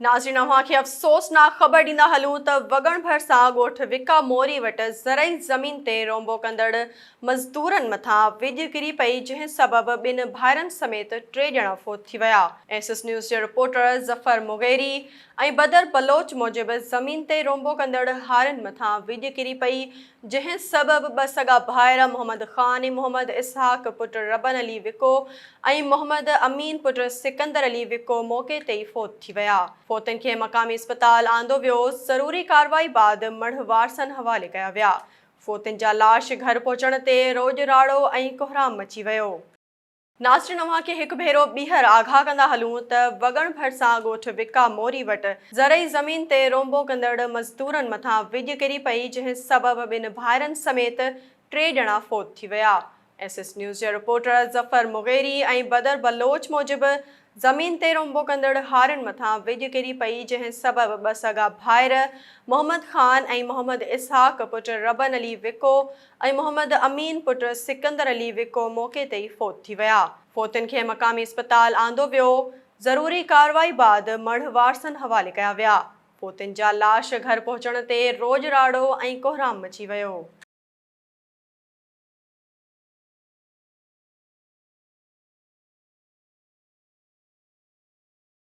नाज़रीन अव्हांखे अफ़सोसनाक ख़बर ॾींदा हलूं त वॻण भरिसां ॻोठ विका मोरी वटि ज़रई ज़मीन ते रोंबो कंदड़ मज़दूरनि मथां विॼ किरी पई, जंहिं सबबि ॿिनि भाइरनि समेत 3 ॼणा फ़ौत थी विया। एसएस न्यूज़ जे रिपोर्टर ज़फ़र मुग़ैरी ऐं बदर बलोच मूजिबि ज़मीन ते रोंबो कंदड़ हारियुनि मथां विॼ किरी पई, जंहिं सबबि 2 सॻा भाइर मोहम्मद ख़ान ऐं मोहम्मद इसहाक़ पुट रबन अली विको ऐं मोहम्मद अमीन पुट सिकंदर अली विको मौक़े ते ई फ़ौत थी विया। फ़ौतनि खे मक़ामी अस्पताल आंदो वियो। ज़रूरी कार्रवाई बाद मढ़ वारसनि हवाले कया विया। फ़ौतनि जा लाश घर पहुचण ते रोज राड़ो ऐं कोहराम मची वियो। नाज़रीन अव्हांखे हिकु भेरो ॿीहर आगाह कंदा हलूं त वॻण भरिसां ॻोठ विका मोरी वटि ज़रई ज़मीन ते रोंबो कंदड़ मज़दूरनि मथां विॼ किरी पई, जंहिं सबबि ॿिनि भाइरनि समेत 3 ॼणा फ़ौत थी विया। एसएस न्यूज़ जे रिपोर्टर ज़फ़र मुग़ैरी ऐं बदर बलोच मूजिबि ज़मीन ते रोंबो कंदड़ हारियुनि मथां विॼ किरी पई, जंहिं सबबि 2 सॻा भाइर मोहम्मद ख़ान ऐं मोहम्मद इसहाक़ पुट रबन अली विको ऐं मोहम्मद अमीन पुट सिकंदर अली विको मौक़े ते ई फ़ौत थी विया। फ़ौतनि खे मक़ामी अस्पताल आंदो वियो। ज़रूरी कार्रवाई बाद मढ़ वारसनि हवाले कया विया। फ़ौतनि जा लाश घर पहुचण ते रोज राड़ो ऐं कोहराम मची वियो।